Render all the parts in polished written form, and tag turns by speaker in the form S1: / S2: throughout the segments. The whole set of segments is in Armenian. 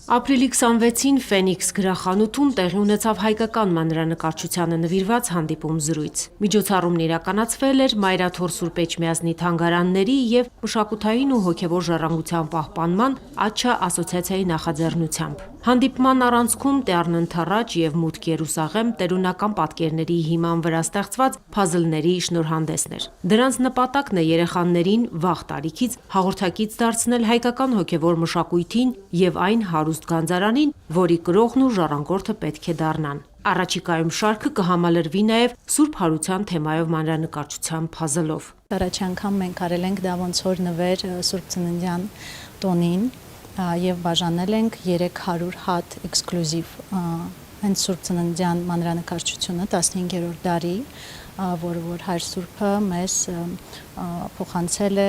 S1: Ապրիլի 26-ին Ֆենիքս գրախանութում տեղի ունեցավ հայկական մանրանկարչությանը նվիրված հանդիպում զրույց։ Միջոցառումն իրականացվել էր Մայրաթոր Սուրբ Էջմիածնի թանգարանների և մշակութային ու հոգևոր ժառանգության պահպանման «Աչչա» ասոցիացիայի նախաձեռնությամբ։ Հանդիպման առանցքում «Տեառն ընթառաջ» և «Մուտք Երուսաղեմ» տերունական պատկերների հիման վրա ստեղծված փազլների շնորհանդեսն էր։ Դրանց նպատակն է երեխաներին վաղ տարիքից հաղորդակից դարձնել հայկական հոգևոր մշակույթին և այն հարուստ գանձարանին, որի կրողն ու ժառանգորդը պետք է դառնան։ Առաջիկայում շարքը կհամալրվի նաև Սուրբ Հարության թեմայով մանրանկարչության փազլով։
S2: Առաջ անգամ մենք արել ենք դա ոնց որ նվեր Սուրբ Ծննդյան տոնին և բաժանել ենք 300 հատ էքսկլյուզիվ հենց Սուրբ Ծննդյան մանրանկարչությունը 15-րդ դարի, որ Հայր Սուրբը մեզ փոխանցել է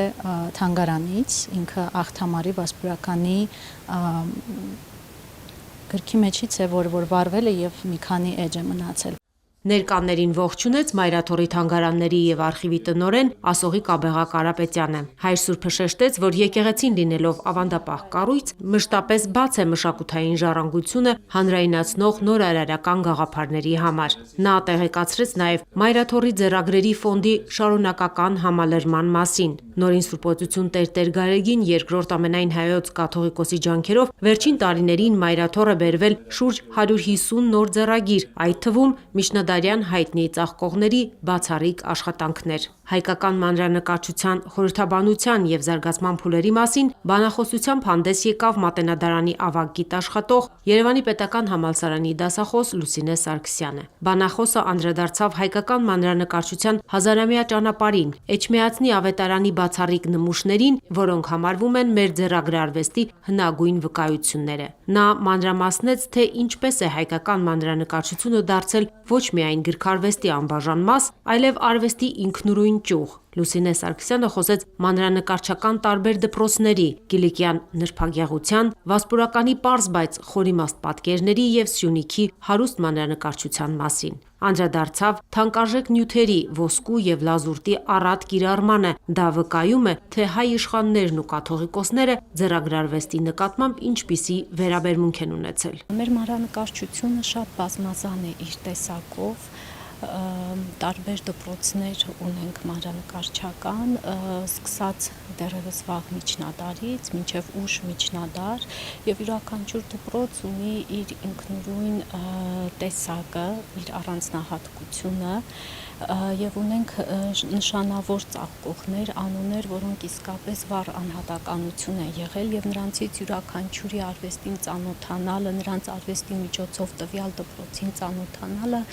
S2: թանգարանից, ինքը Աղթամարի Վասպուրականի գրքի մեջից է, որ վարվել է և մի քանի էջ է մնացել։
S1: Ներկաներին ողջունեց Մայրաթորի թանգարանների և արխիվի տնօրեն Ասողիկ Աբեղա Կարապետյանը։ Հայր Սուրբը շեշտեց, որ եկեղեցին լինելով ավանդապահ կառույց, մշտապես բաց է մշակութային ժառանգությունը հանրայնացնող նորարարական գաղափարների համար։ Նա տեղեկացրեց նաև Մայրաթորի ձեռագրերի ֆոնդի շարունակական համալրման մասին։ Նորին Սուրբօծություն Տեր Գարեգին II ամենայն հայոց կաթողիկոսի ջանքերով վերջին տարիներին Մայրաթոր է բերվել շուրջ 150 նոր ձեռագիր, այդ թվում միջնադարյան հայտնի ծաղկողների բացառիկ աշխատանքներ։ Հայկական մանրանկարչության խորհրդաբանության և զարգացման փուլերի մասին բանախոսությամբ հանդես եկավ Մատենադարանի ավագ գիտաշխատող, Երևանի պետական համալսարանի դասախոս Լուսինե Սարգսյանը։ Բանախոսը անդրադարձավ հայկական մանրանկարչության հազարամյա ճանապարհին, Էջմիածնի ավետարանի բացառիկ նմուշներին, որոնք համարվում են մեր ձեռագրարվեստի հնագույն վկայությունները։ Նա մանրամասնեց, թե ինչպես է հայկական մանրանկարչությունը դարձել ոչ միայն գրքարվեստի անբաժան մաս, այլև արվեստի ինքնուրույն ճյուղ։ Լուսինե Սարգսյանը խոսեց մանրանկարչական տարբեր դպրոցների՝ Կիլիկյան նրբագեղության, Վասպուրականի պարզ, բայց խորիմաստ պատկերների և Սյունիքի հարուստ մանրանկարչության մասին։ Անդրադարձավ թանկարժեք նյութերի՝ ոսկու և լազուրդի առատ կիրառմանը։ Դա վկայում է, թե հայ իշխաններն ու կաթողիկոսները ձեռագրարվեստի նկատմամբ ինչպիսի վերաբերմունք են ունեցել։
S2: Մեր մանրանկարչությունը շատ բազմազան է իր տեսակով, տարբեր դպրոցներ ունենք մանրանկարչական, սկսած դեռևս վաղ միջնադարից մինչև ուշ միջնադար, և յուրաքանչյուր դպրոց ունի իր ինքնուրույն տեսակը, իր առանձնահատկությունը, և ունենք նշանավոր ծաղկողներ, անուններ, որոնք իսկապես վառ անհատականություն են եղել, և նրանցից յուրաքանչյուրի արվեստին ծանոթանալը, նրանց արվեստի միջոցով տվյալ դպրոցին ծանոթանալը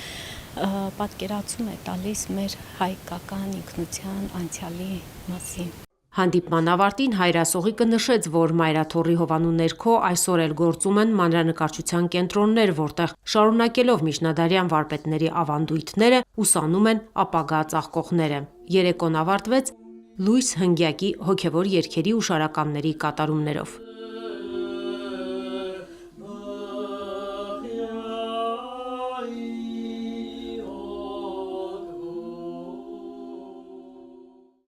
S2: պատկերացում է տալիս մեր հայկական ինքնության անցյալի մասին։
S1: Հանդիպման ավարտին Հայր Ասողիկը նշեց, որ Մայրաթորի հովանու ներքո այսօր էլ գործում են մանրանկարչության կենտրոններ, որտեղ շարունակելով միջնադարյան վարպետների ավանդույթները, ուսանում են ապագա ծաղկողները։ Երեկոն ավարտվեց լույս հնգյակի հոգևոր երգերի ու շարականների կատարումներով։